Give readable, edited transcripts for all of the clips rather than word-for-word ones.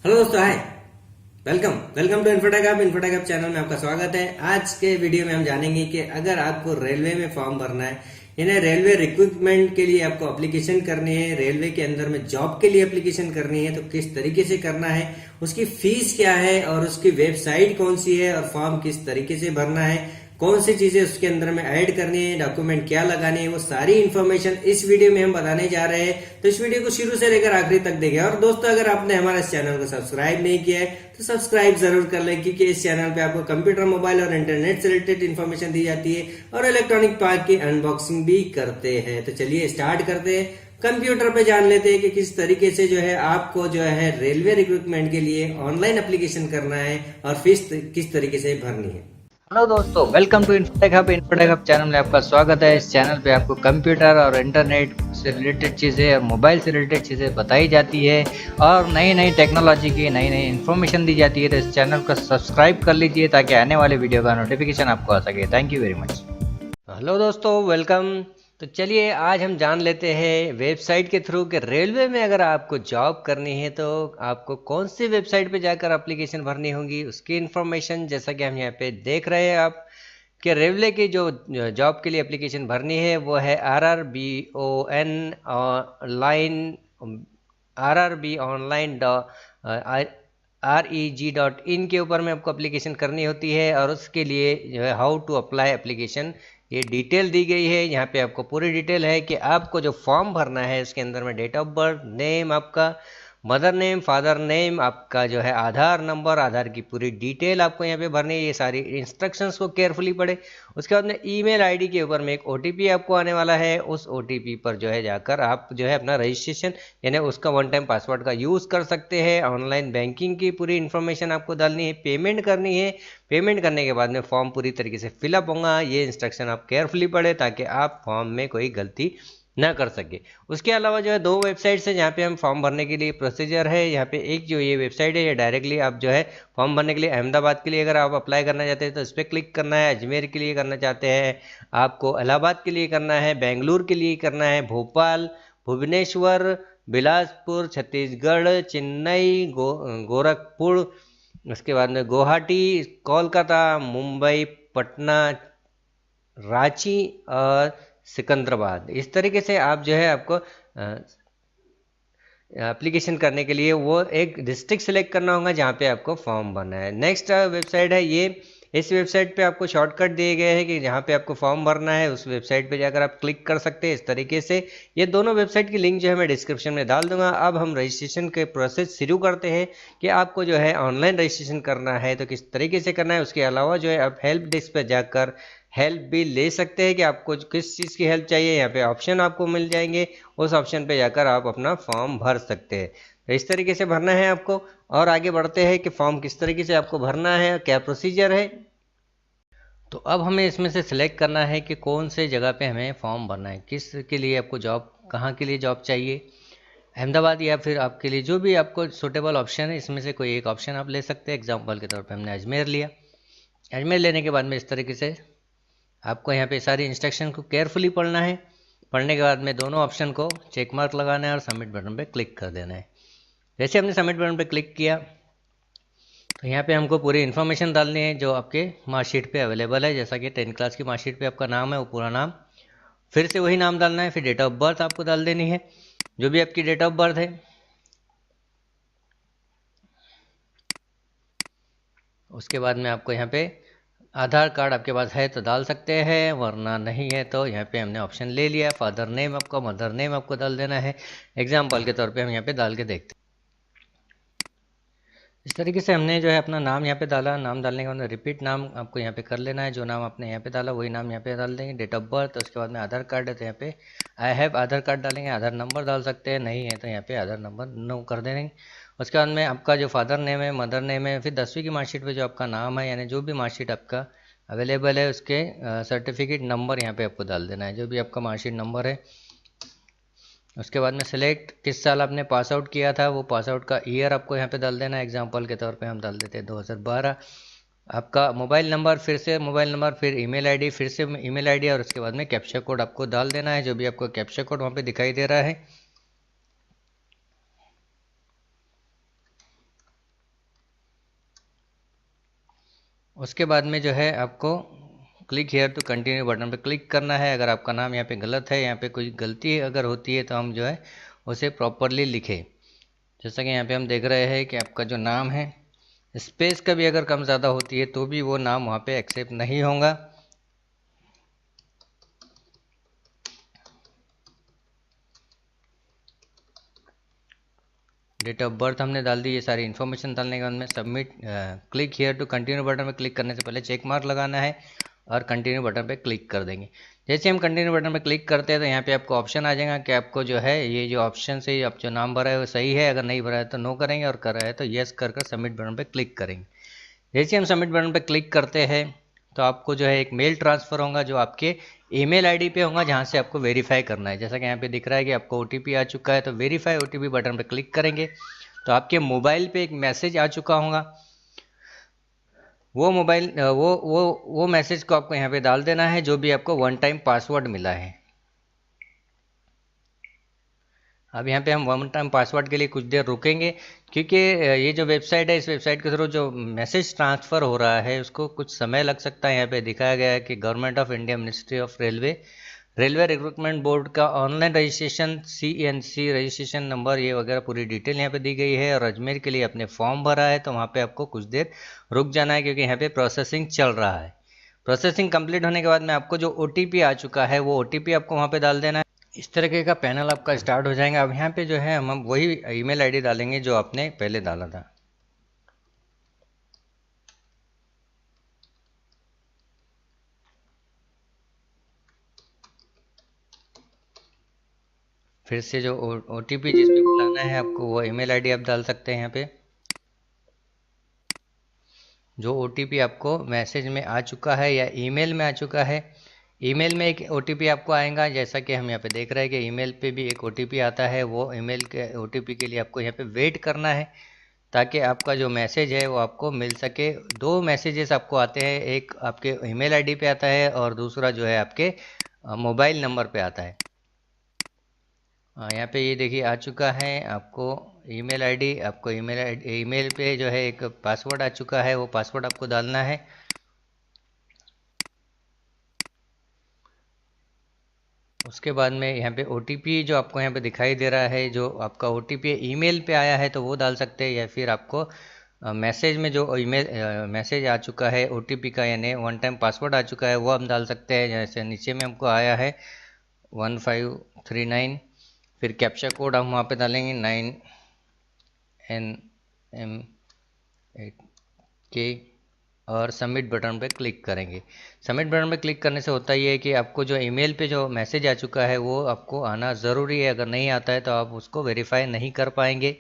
Hello दोस्तों, hi. Welcome welcome to Infotech channel में आपका स्वागत है। आज के वीडियो में हम जानेंगे कि अगर आपको रेलवे में फॉर्म भरना है, यानी रेलवे रिक्रूटमेंट के लिए आपको एप्लीकेशन करनी है, रेलवे के अंदर में जॉब के लिए एप्लीकेशन करनी है तो किस तरीके से करना है, उसकी फीस क्या है और उसकी वेबसाइट कौन सी है और फॉर्म किस तरीके से भरना है, कौन सी चीजें उसके अंदर में ऐड करनी है, डॉक्यूमेंट क्या लगाने हैं, वो सारी इन्फॉर्मेशन इस वीडियो में हम बताने जा रहे हैं। तो इस वीडियो को शुरू से लेकर आखिरी तक देखें। और दोस्तों, अगर आपने हमारे इस चैनल को सब्सक्राइब नहीं किया है तो सब्सक्राइब जरूर कर लें, क्योंकि इस चैनल पे आपको कंप्यूटर, मोबाइल और इंटरनेट से रिलेटेड इन्फॉर्मेशन दी जाती है और इलेक्ट्रॉनिक पार्ट की अनबॉक्सिंग भी करते हैं। तो चलिए स्टार्ट करते हैं। कंप्यूटर पे जान लेते हैं कि किस तरीके से जो है आपको जो है रेलवे रिक्रूटमेंट के लिए ऑनलाइन एप्लीकेशन करना है और फीस किस तरीके से भरनी है। हेलो दोस्तों, welcome to Infotech Hub channel में आपका स्वागत है। इस चैनल पे आपको कंप्यूटर और इंटरनेट से रिलेटेड चीज़ें और मोबाइल से रिलेटेड चीज़ें बताई जाती है और नई नई टेक्नोलॉजी की नई नई इन्फॉर्मेशन दी जाती है। तो इस चैनल को सब्सक्राइब कर लीजिए ताकि आने वाले वीडियो का नोटिफिकेशन आपको आ सके। Thank you very much. Hello दोस्तों, वेलकम। तो चलिए आज हम जान लेते हैं वेबसाइट के थ्रू कि रेलवे में अगर आपको जॉब करनी है तो आपको कौन सी वेबसाइट पे जाकर एप्लीकेशन भरनी होगी, उसकी इन्फॉर्मेशन। जैसा कि हम यहाँ पे देख रहे हैं आप कि रेलवे की जो जॉब के लिए एप्लीकेशन भरनी है वो है RRBON ऑनलाइन, RRB online.REG.in के ऊपर में आपको एप्लीकेशन करनी होती है। और उसके लिए जो है हाउ टू अप्लाई एप्लीकेशन, ये डिटेल दी गई है। यहाँ पे आपको पूरी डिटेल है कि आपको जो फॉर्म भरना है उसके अंदर में डेट ऑफ बर्थ, नेम आपका, मदर नेम, फादर नेम, आपका जो है आधार नंबर, आधार की पूरी डिटेल आपको यहाँ पे भरनी है। ये सारी इंस्ट्रक्शंस को केयरफुली पढ़े। उसके बाद में ईमेल आईडी के ऊपर में एक OTP आपको आने वाला है। उस OTP पर जो है जाकर आप जो है अपना रजिस्ट्रेशन यानी उसका वन टाइम पासवर्ड का यूज़ कर सकते हैं। ऑनलाइन बैंकिंग की पूरी इन्फॉर्मेशन आपको डालनी है, पेमेंट करनी है। पेमेंट करने के बाद में फॉर्म पूरी तरीके से फिलअप होगा। ये इंस्ट्रक्शन आप केयरफुली पढ़े ताकि आप फॉर्म में कोई गलती ना कर सके। उसके अलावा जो है दो वेबसाइट्स है जहाँ पे हम फॉर्म भरने के लिए प्रोसीजर है। यहाँ पे एक जो ये वेबसाइट है, ये डायरेक्टली आप जो है फॉर्म भरने के लिए अहमदाबाद के लिए अगर आप अप्लाई करना चाहते हैं तो इस पर क्लिक करना है। अजमेर के लिए करना चाहते हैं आपको, इलाहाबाद के लिए करना है, बेंगलुरु के लिए करना है, भोपाल, भुवनेश्वर, बिलासपुर, छत्तीसगढ़, चेन्नई, गोरखपुर, उसके बाद में गुवाहाटी, कोलकाता, मुंबई, पटना, रांची और सिकंदराबाद। इस तरीके से आप जो है आपको एप्लीकेशन करने के लिए वो एक डिस्ट्रिक्ट सेलेक्ट करना होगा जहाँ पे आपको फॉर्म भरना है। नेक्स्ट वेबसाइट है ये। इस वेबसाइट पे आपको शॉर्टकट दिए गए हैं कि जहाँ पे आपको फॉर्म भरना है उस वेबसाइट पे जाकर आप क्लिक कर सकते हैं इस तरीके से। ये दोनों वेबसाइट की लिंक जो है मैं डिस्क्रिप्शन में डाल दूंगा। अब हम रजिस्ट्रेशन के प्रोसेस शुरू करते हैं कि आपको जो है ऑनलाइन रजिस्ट्रेशन करना है तो किस तरीके से करना है। उसके अलावा जो है आप हेल्प डेस्क पर जाकर हेल्प भी ले सकते हैं कि आपको किस चीज़ की हेल्प चाहिए। यहाँ पे ऑप्शन आपको मिल जाएंगे, उस ऑप्शन पे जाकर आप अपना फॉर्म भर सकते हैं। तो इस तरीके से भरना है आपको। और आगे बढ़ते हैं कि फॉर्म किस तरीके से आपको भरना है, क्या प्रोसीजर है। तो अब हमें इसमें से सिलेक्ट करना है कि कौन से जगह पे हमें फॉर्म भरना है, किस के लिए आपको जॉब, कहाँ के लिए जॉब चाहिए, अहमदाबाद या फिर आपके लिए जो भी आपको सूटेबल ऑप्शन है इसमें से कोई एक ऑप्शन आप ले सकते हैं। एग्जाम्पल के तौर पर हमने अजमेर लिया। अजमेर लेने के बाद में इस तरीके से आपको यहाँ पे सारी इंस्ट्रक्शन को केयरफुली पढ़ना है। पढ़ने के बाद में दोनों ऑप्शन को चेक मार्क लगाना है और सबमिट बटन पे क्लिक कर देना है। जैसे हमने सबमिट बटन पे क्लिक किया तो यहाँ पे हमको पूरी इन्फॉर्मेशन डालनी है जो आपके मार्कशीट पे अवेलेबल है। जैसा कि 10 क्लास की मार्कशीट पे आपका नाम है वो पूरा नाम, फिर से वही नाम डालना है। फिर डेट ऑफ बर्थ आपको डाल देनी है, जो भी आपकी डेट ऑफ बर्थ है। उसके बाद में आपको यहाँ पे आधार कार्ड आपके पास है तो डाल सकते हैं, वरना नहीं है तो यहाँ पे हमने ऑप्शन ले लिया। फादर नेम आपका, मदर नेम आपको डाल देना है। एग्जाम्पल के तौर पे हम यहाँ पे डाल के देखते हैं। इस तरीके से हमने जो है अपना नाम यहाँ पे डाला। नाम डालने के बाद रिपीट नाम आपको यहाँ पे कर लेना है। जो नाम आपने यहाँ पे डाला वही नाम यहाँ पे डाल देंगे। डेट ऑफ बर्थ, उसके बाद में आधार कार्ड है तो यहाँ पे आई हैव आधार कार्ड डालेंगे। आधार नंबर डाल सकते हैं, नहीं है तो यहाँ पे आधार नंबर नो कर देंगे। उसके बाद में आपका जो फादर नेम है, मदर नेम है, फिर 10वीं की मार्कशीट पे जो आपका नाम है, यानी जो भी मार्कशीट आपका अवेलेबल है उसके सर्टिफिकेट नंबर यहाँ पे आपको डाल देना है, जो भी आपका मार्कशीट नंबर है। उसके बाद में सिलेक्ट किस साल आपने पास आउट किया था, वो पास आउट का ईयर आपको यहाँ पे डाल देना है। एग्जांपल के तौर पे हम डाल देते हैं 2012। आपका मोबाइल नंबर, फिर से मोबाइल नंबर, फिर ईमेल आईडी, फिर से ईमेल आईडी, और उसके बाद में कैप्चा कोड आपको डाल देना है, जो भी आपको कैप्चा कोड वहाँ पे दिखाई दे रहा है। उसके बाद में जो है आपको click here to continue button पे क्लिक करना है। अगर आपका नाम यहाँ पे गलत है, यहाँ पे कोई गलती अगर होती है तो हम जो है उसे प्रॉपरली लिखें। जैसा कि यहाँ पे हम देख रहे हैं कि आपका जो नाम है, स्पेस का भी अगर कम ज़्यादा होती है तो भी वो नाम वहाँ पे एक्सेप्ट नहीं होगा। डेट ऑफ बर्थ हमने डाल दी। ये सारी इन्फॉर्मेशन डालने के बाद में submit click here to continue button पे क्लिक करने से पहले चेक मार्क लगाना है और कंटिन्यू बटन पे क्लिक कर देंगे। जैसे हम कंटिन्यू बटन पे क्लिक करते हैं तो यहाँ पे आपको ऑप्शन आ जाएगा कि आपको जो है ये जो ऑप्शन से आप जो नाम भरा है वो सही है, अगर नहीं भरा है तो नो करेंगे और कर रहा है तो येस कर सबमिट बटन पे क्लिक करेंगे। जैसे हम सबमिट बटन पे क्लिक करते हैं तो आपको जो है एक मेल ट्रांसफ़र होगा जो आपके ईमेल आईडी पे होगा, जहाँ से आपको वेरीफाई करना है। जैसा कि यहाँ पे दिख रहा है कि आपको ओटीपी आ चुका है, तो वेरीफाई ओटीपी बटन पे क्लिक करेंगे तो आपके मोबाइल पे एक मैसेज आ चुका होगा। वो मोबाइल वो मैसेज को आपको यहाँ पे डाल देना है, जो भी आपको वन टाइम पासवर्ड मिला है। अब यहाँ पे हम वन टाइम पासवर्ड के लिए कुछ देर रुकेंगे, क्योंकि ये जो वेबसाइट है, इस वेबसाइट के थ्रू जो मैसेज ट्रांसफ़र हो रहा है उसको कुछ समय लग सकता है। यहाँ पे दिखाया गया है कि government of India, ministry of railway recruitment board का online registration, CNC registration number, ये वगैरह पूरी डिटेल यहाँ पे दी गई है। और अजमेर के लिए अपने फॉर्म भरा है तो वहाँ पे आपको कुछ देर रुक जाना है, क्योंकि यहाँ पे प्रोसेसिंग चल रहा है। प्रोसेसिंग कंप्लीट होने के बाद में आपको जो OTP आ चुका है वो OTP आपको वहाँ पे डाल देना है। इस तरीके का पैनल आपका स्टार्ट हो जाएगा। अब यहाँ पे जो है हम वही ईमेल आईडी डालेंगे जो आपने पहले डाला था। फिर से जो OTP जिस पे बुलाना है आपको वो ईमेल आईडी आप डाल सकते हैं यहाँ पे। जो OTP आपको मैसेज में आ चुका है या ईमेल में आ चुका है, ईमेल में एक OTP आपको आएगा। जैसा कि हम यहाँ पे देख रहे हैं कि ईमेल पे भी एक OTP आता है। वो ईमेल के OTP के लिए आपको यहाँ पे वेट करना है, ताकि आपका जो मैसेज है वो आपको मिल सके। दो मैसेजेस आपको आते हैं, एक आपके ईमेल आईडी पे आता है और दूसरा जो है आपके मोबाइल नंबर पे आता है। यहाँ पे ये देखिए आ चुका है आपको ईमेल आईडी। आपको ईमेल पे जो है एक पासवर्ड आ चुका है, वो पासवर्ड आपको डालना है। उसके बाद में यहाँ पे OTP जो आपको यहाँ पे दिखाई दे रहा है, जो आपका OTP ईमेल पे आया है तो वो डाल सकते हैं, या फिर आपको मैसेज में जो ईमेल मैसेज आ चुका है OTP का, यानी वन टाइम पासवर्ड आ चुका है, वो हम डाल सकते हैं। जैसे नीचे में हमको आया है 1539, फिर कैप्चा कोड हम वहाँ पे डालेंगे 9NM8K और सबमिट बटन पे क्लिक करेंगे। सबमिट बटन पे क्लिक करने से होता ये है कि आपको जो ईमेल पे जो मैसेज आ चुका है वो आपको आना ज़रूरी है। अगर नहीं आता है तो आप उसको वेरीफाई नहीं कर पाएंगे।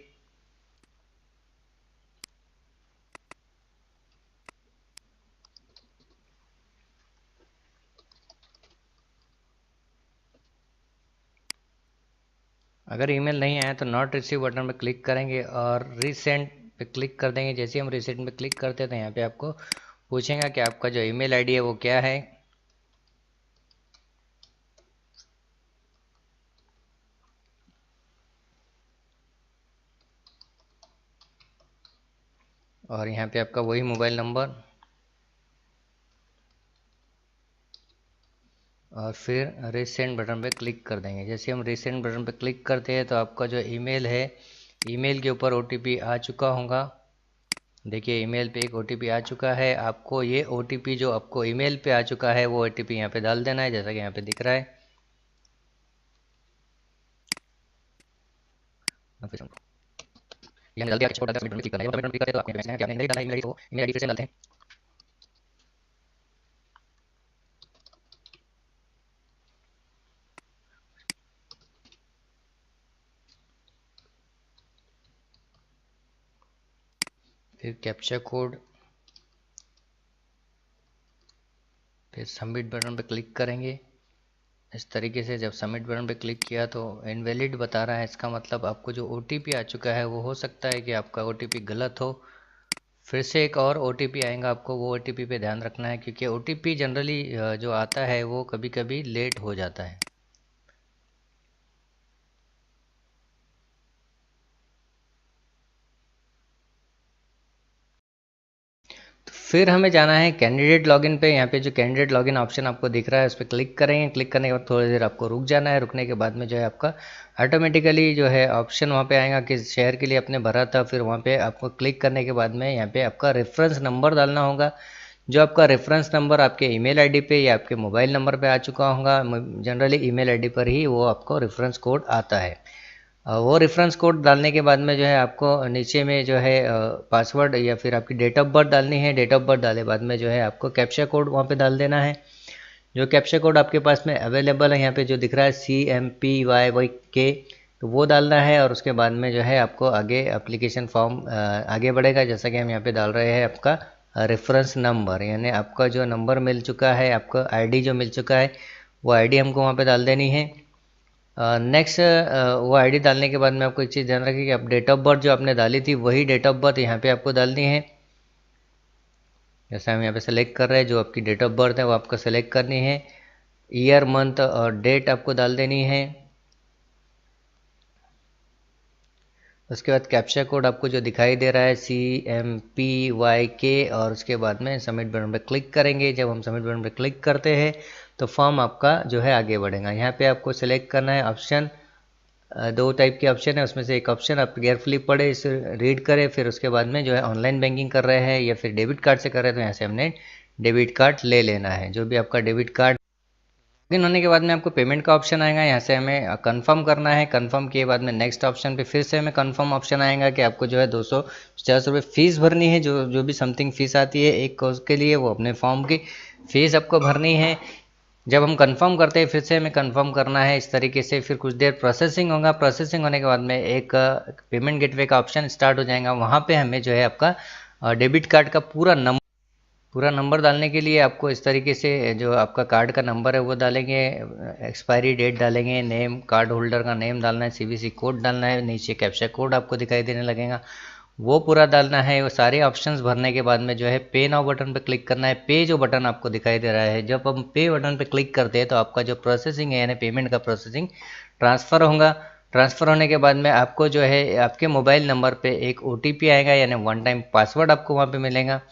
अगर ईमेल नहीं आया तो नॉट रिसीव बटन पे क्लिक करेंगे और रीसेंड पे क्लिक कर देंगे। जैसे हम रीसेंड पे क्लिक करते हैं तो यहाँ पे आपको पूछेगा कि आपका जो ईमेल आईडी है वो क्या है। और यहाँ पे आपका वही मोबाइल नंबर, और फिर रीसेंड बटन पे क्लिक कर देंगे। जैसे हम रीसेंड बटन पे क्लिक करते हैं तो आपका जो ईमेल है, ईमेल के ऊपर OTP आ चुका होगा। देखिए ईमेल पे एक OTP आ चुका है। आपको ये OTP जो आपको ईमेल पे आ चुका है वो OTP यहाँ पे डाल देना है, जैसा कि यहाँ पे दिख रहा है। डाल दिया, सबमिट बटन पे क्लिक करना है। सबमिट बटन पे क्लिक करते हैं तो आपके मैसेज है कि आपने नहीं डाला ईमेल आईडी, तो ईमेल आईडी फिर से डालते हैं। फिर कैप्चा कोड, फिर सबमिट बटन पे क्लिक करेंगे। इस तरीके से जब सबमिट बटन पे क्लिक किया तो इनवैलिड बता रहा है। इसका मतलब आपको जो OTP आ चुका है वो हो सकता है कि आपका OTP गलत हो। फिर से एक और OTP आएगा, आपको वो OTP पे ध्यान रखना है, क्योंकि OTP जनरली जो आता है वो कभी कभी लेट हो जाता है। फिर हमें जाना है कैंडिडेट लॉगिन पे। यहाँ पे जो कैंडिडेट लॉगिन ऑप्शन आपको दिख रहा है उस पर क्लिक करेंगे। क्लिक करने के बाद थोड़ी देर आपको रुक जाना है। रुकने के बाद में जो है आपका ऑटोमेटिकली जो है ऑप्शन वहाँ पे आएगा किस शहर के लिए आपने भरा था। फिर वहाँ पे आपको क्लिक करने के बाद में यहाँ पे आपका रेफरेंस नंबर डालना होगा। जो आपका रेफरेंस नंबर आपके ईमेल आईडी पे या आपके मोबाइल नंबर पे आ चुका होगा। जनरली ईमेल आईडी पर ही वो आपको रेफरेंस कोड आता है। वो रेफरेंस कोड डालने के बाद में जो है आपको नीचे में जो है पासवर्ड या फिर आपकी डेट ऑफ बर्थ डालनी है। डेट ऑफ बर्थ डाले बाद में जो है आपको कैप्चा कोड वहाँ पे डाल देना है। जो कैप्चा कोड आपके पास में अवेलेबल है यहाँ पे जो दिख रहा है CMPYYK, तो वो डालना है। और उसके बाद में जो है आपको आगे एप्लीकेशन फॉर्म आगे बढ़ेगा। जैसा कि हम यहाँ पे डाल रहे हैं आपका रेफरेंस नंबर, यानी आपका जो नंबर मिल चुका है, आपका आईडी जो मिल चुका है वो आईडी हमको वहाँ पे डाल देनी है। नेक्स्ट वो आईडी डालने के बाद में आपको एक चीज़ ध्यान रखिए कि आप डेट ऑफ बर्थ जो आपने डाली थी वही डेट ऑफ बर्थ यहाँ पे आपको डालनी है। जैसे हम यहाँ पे सेलेक्ट कर रहे हैं, जो आपकी डेट ऑफ बर्थ है वो आपको सेलेक्ट करनी है। ईयर, मंथ और डेट आपको डाल देनी है। उसके बाद कैप्चा कोड आपको जो दिखाई दे रहा है CMPYK, और उसके बाद में सबमिट बटन पर क्लिक करेंगे। जब हम सबमिट बटन पर क्लिक करते हैं तो फॉर्म आपका जो है आगे बढ़ेगा। यहाँ पे आपको सेलेक्ट करना है ऑप्शन। दो टाइप के ऑप्शन है, उसमें से एक ऑप्शन आप केयरफुली पढ़े, इसे रीड करें। फिर उसके बाद में जो है ऑनलाइन बैंकिंग कर रहे हैं या फिर डेबिट कार्ड से कर रहे हैं तो यहाँ से हमने डेबिट कार्ड ले लेना है। जो भी आपका डेबिट कार्ड लॉगिन होने के बाद में आपको पेमेंट का ऑप्शन आएगा। यहाँ से हमें कंफर्म करना है। कंफर्म किए बाद में नेक्स्ट ऑप्शन पे फिर से हमें कंफर्म ऑप्शन आएगा कि आपको जो है 250 रुपये फीस भरनी है। जो भी समथिंग फ़ीस आती है एक कोर्स के लिए, वो अपने फॉर्म की फ़ीस आपको भरनी है। जब हम कंफर्म करते हैं फिर से हमें कंफर्म करना है इस तरीके से। फिर कुछ देर प्रोसेसिंग होगा। प्रोसेसिंग होने के बाद में एक पेमेंट गेटवे का ऑप्शन स्टार्ट हो जाएगा। वहाँ पे हमें जो है आपका डेबिट कार्ड का पूरा नंबर डालने के लिए आपको इस तरीके से जो आपका कार्ड का नंबर है वो डालेंगे, एक्सपायरी डेट डालेंगे, नेम, कार्ड होल्डर का नेम डालना है, CVC कोड डालना है, नीचे कैप्चा कोड आपको दिखाई देने लगेगा वो पूरा डालना है। वो सारे ऑप्शंस भरने के बाद में जो है पे नाउ बटन पे क्लिक करना है। पे जो बटन आपको दिखाई दे रहा है, जब हम पे बटन पे क्लिक करते हैं तो आपका जो प्रोसेसिंग है यानी पेमेंट का प्रोसेसिंग ट्रांसफ़र होगा। ट्रांसफ़र होने के बाद में आपको जो है आपके मोबाइल नंबर पे एक OTP आएगा, यानी वन टाइम पासवर्ड आपको वहाँ पे मिलेगा।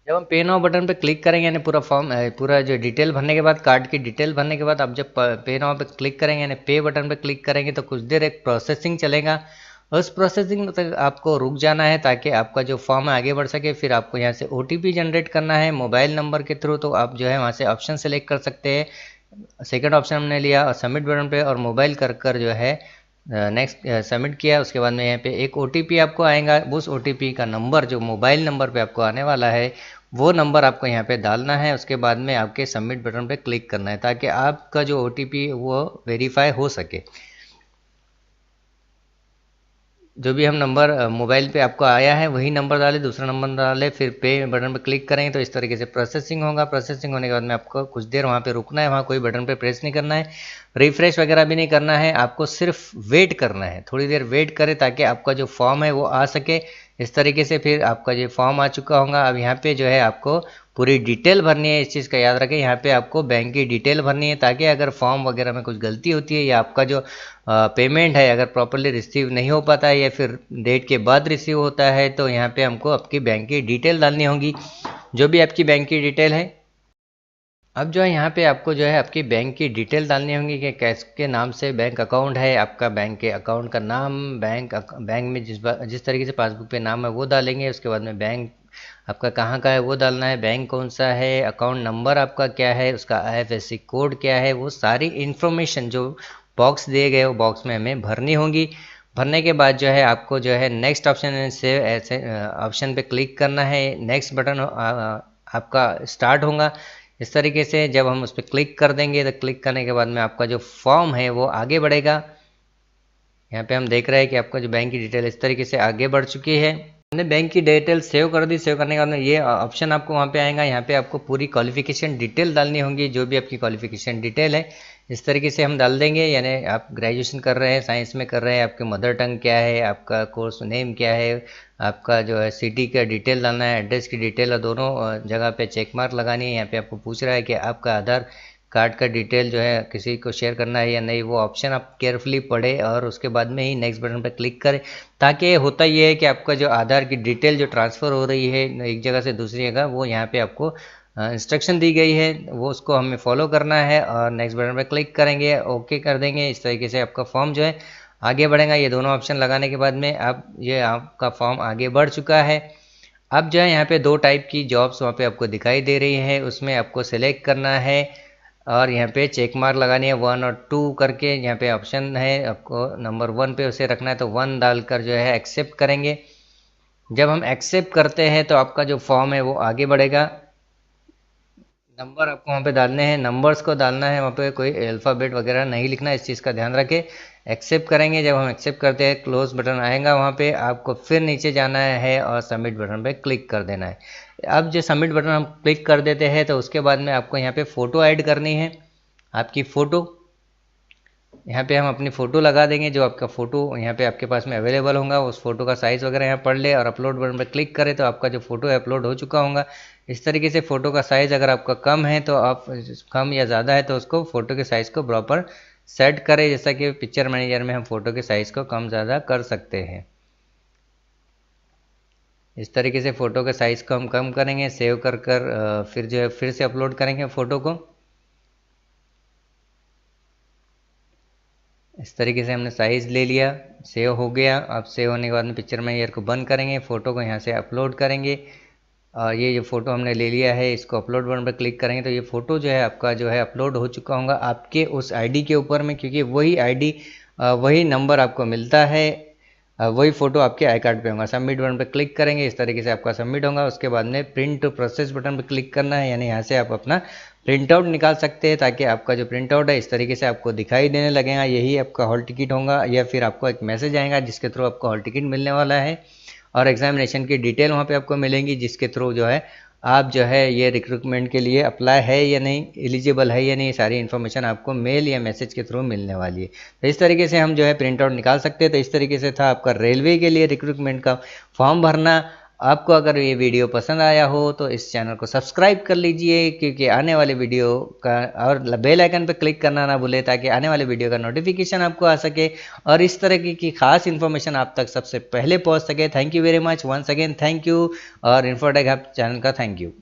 जब हम पे नाउ बटन पे क्लिक करेंगे यानी पूरा जो डिटेल भरने के बाद, कार्ड की डिटेल भरने के बाद आप जब पे नाउ पे क्लिक करेंगे यानी पे बटन पे क्लिक करेंगे तो कुछ देर एक प्रोसेसिंग चलेगा। उस प्रोसेसिंग तक आपको रुक जाना है ताकि आपका जो फॉर्म है आगे बढ़ सके। फिर आपको यहाँ से OTP जनरेट करना है मोबाइल नंबर के थ्रू, तो आप जो है वहाँ से ऑप्शन सेलेक्ट कर सकते हैं। सेकंड ऑप्शन हमने लिया और सबमिट बटन पे और मोबाइल कर जो है नेक्स्ट सबमिट किया। उसके बाद में यहाँ पे एक OTP आपको आएगा। उस OTP का नंबर जो मोबाइल नंबर पे आपको आने वाला है वो नंबर आपको यहाँ पे डालना है। उसके बाद में आपके सबमिट बटन पे क्लिक करना है ताकि आपका जो OTP वो वेरीफाई हो सके। जो भी हम नंबर मोबाइल पे आपको आया है वही नंबर डालें, दूसरा नंबर डालें, फिर पे बटन पे क्लिक करेंगे तो इस तरीके से प्रोसेसिंग होगा। प्रोसेसिंग होने के बाद में आपको कुछ देर वहाँ पे रुकना है। वहाँ कोई बटन पे प्रेस नहीं करना है, रिफ्रेश वगैरह भी नहीं करना है, आपको सिर्फ वेट करना है। थोड़ी देर वेट करें ताकि आपका जो फॉर्म है वो आ सके। इस तरीके से फिर आपका जो फॉर्म आ चुका होगा। अब यहाँ पे जो है आपको पूरी डिटेल भरनी है। इस चीज़ का याद रखें, यहाँ पे आपको बैंक की डिटेल भरनी है ताकि अगर फॉर्म वगैरह में कुछ गलती होती है या आपका जो पेमेंट है अगर प्रॉपरली रिसीव नहीं हो पाता है या फिर डेट के बाद रिसीव होता है तो यहाँ पे हमको आपकी बैंक की डिटेल डालनी होगी, जो भी आपकी बैंक की डिटेल है। अब जो है यहाँ पे आपको जो है आपकी बैंक की डिटेल डालनी होगी कि किसके नाम से बैंक अकाउंट है, आपका बैंक के अकाउंट का नाम, बैंक में जिस तरीके से पासबुक पे नाम है वो डालेंगे। उसके बाद में बैंक आपका कहाँ का है वो डालना है, बैंक कौन सा है, अकाउंट नंबर आपका क्या है, उसका IFSC कोड क्या है, वो सारी इन्फॉर्मेशन जो बॉक्स दिए गए वो बॉक्स में हमें भरनी होगी। भरने के बाद जो है आपको जो है नेक्स्ट ऑप्शन से ऐसे ऑप्शन पे क्लिक करना है। नेक्स्ट बटन आपका स्टार्ट होगा। इस तरीके से जब हम उस पर क्लिक कर देंगे तो क्लिक करने के बाद में आपका जो फॉर्म है वो आगे बढ़ेगा। यहाँ पे हम देख रहे हैं कि आपका जो बैंक की डिटेल इस तरीके से आगे बढ़ चुकी है। हमने बैंक की डिटेल सेव कर दी। सेव करने के बाद में ये ऑप्शन आपको वहाँ पे आएगा। यहाँ पे आपको पूरी क्वालिफिकेशन डिटेल डालनी होगी, जो भी आपकी क्वालिफिकेशन डिटेल है इस तरीके से हम डाल देंगे। यानी आप ग्रेजुएशन कर रहे हैं, साइंस में कर रहे हैं, आपके मदर टंग क्या है, आपका कोर्स नेम क्या है, आपका जो है सिटी का डिटेल डालना है, एड्रेस की डिटेल, और दोनों जगह पे चेक मार्क लगानी है। यहाँ पे आपको पूछ रहा है कि आपका आधार कार्ड का डिटेल जो है किसी को शेयर करना है या नहीं, वो ऑप्शन आप केयरफुली पढ़े और उसके बाद में ही नेक्स्ट बटन पर क्लिक करें। ताकि होता ये है कि आपका जो आधार की डिटेल जो ट्रांसफ़र हो रही है एक जगह से दूसरी जगह, वो यहाँ पे आपको इंस्ट्रक्शन दी गई है, वो उसको हमें फॉलो करना है और नेक्स्ट बटन पर क्लिक करेंगे, ओके कर देंगे। इस तरीके से आपका फॉर्म जो है आगे बढ़ेगा। ये दोनों ऑप्शन लगाने के बाद में अब ये आपका फॉर्म आगे बढ़ चुका है। अब जो है यहाँ पे 2 टाइप की जॉब्स वहाँ पे आपको दिखाई दे रही है, उसमें आपको सेलेक्ट करना है और यहाँ पे चेक मार्क लगानी है 1 और 2 करके। यहाँ पे ऑप्शन है, आपको नंबर 1 पे उसे रखना है, तो 1 डालकर जो है एक्सेप्ट करेंगे। जब हम एक्सेप्ट करते हैं तो आपका जो फॉर्म है वो आगे बढ़ेगा। नंबर आपको वहाँ पे डालने हैं, नंबर्स को डालना है, वहाँ पे कोई अल्फ़ाबेट वगैरह नहीं लिखना है, इस चीज़ का ध्यान रखें। एक्सेप्ट करेंगे, जब हम एक्सेप्ट करते हैं क्लोज बटन आएगा, वहाँ पे आपको फिर नीचे जाना है और सबमिट बटन पे क्लिक कर देना है। अब जो सबमिट बटन हम क्लिक कर देते हैं तो उसके बाद में आपको यहाँ पे फ़ोटो ऐड करनी है, आपकी फ़ोटो। यहाँ पे हम अपनी फ़ोटो लगा देंगे, जो आपका फ़ोटो यहाँ पे आपके पास में अवेलेबल होगा, उस फोटो का साइज़ वगैरह यहाँ पढ़ ले और अपलोड बटन पर क्लिक करें तो आपका जो फ़ोटो है अपलोड हो चुका होगा। इस तरीके से फ़ोटो का साइज़ अगर आपका कम है तो आप कम या ज़्यादा है तो उसको फ़ोटो के साइज़ को प्रॉपर सेट करें, जैसा कि पिक्चर मैनेजर में हम फ़ोटो के साइज़ को कम ज़्यादा कर सकते हैं। इस तरीके से फ़ोटो के साइज़ को हम कम करेंगे, सेव कर फिर जो है फिर से अपलोड करेंगे फ़ोटो को। इस तरीके से हमने साइज़ ले लिया, सेव हो गया। अब सेव होने के बाद में पिक्चर मैनेजर को बंद करेंगे, फ़ोटो को यहाँ से अपलोड करेंगे और ये जो फ़ोटो हमने ले लिया है इसको अपलोड बटन पर क्लिक करेंगे तो ये फ़ोटो जो है आपका जो है अपलोड हो चुका होगा आपके उस आईडी के ऊपर में, क्योंकि वही आईडी वही नंबर आपको मिलता है, वही फ़ोटो आपके आई कार्ड पे होगा। सबमिट बटन पर क्लिक करेंगे, इस तरीके से आपका सबमिट होगा। उसके बाद में प्रिंट टू प्रोसेस बटन पर क्लिक करना है, यानी यहाँ से आप अपना प्रिंट आउट निकाल सकते हैं, ताकि आपका जो प्रिंट आउट है इस तरीके से आपको दिखाई देने लगेगा। यही आपका हॉल टिकट होगा, या फिर आपको एक मैसेज आएगा जिसके थ्रू आपको हॉल टिकट मिलने वाला है और एग्जामिनेशन की डिटेल वहाँ पे आपको मिलेंगी, जिसके थ्रू जो है आप जो है ये रिक्रूटमेंट के लिए अप्लाई है या नहीं, एलिजिबल है या नहीं, सारी इन्फॉर्मेशन आपको मेल या मैसेज के थ्रू मिलने वाली है। तो इस तरीके से हम जो है प्रिंट आउट निकाल सकते हैं। तो इस तरीके से था आपका रेलवे के लिए रिक्रूटमेंट का फॉर्म भरना। आपको अगर ये वीडियो पसंद आया हो तो इस चैनल को सब्सक्राइब कर लीजिए, क्योंकि आने वाले वीडियो का और बेल आइकन पर क्लिक करना ना भूले, ताकि आने वाले वीडियो का नोटिफिकेशन आपको आ सके और इस तरह की खास इन्फॉर्मेशन आप तक सबसे पहले पहुंच सके। Thank you very much, once again thank you, और इन्फोटेक हब चैनल का थैंक यू।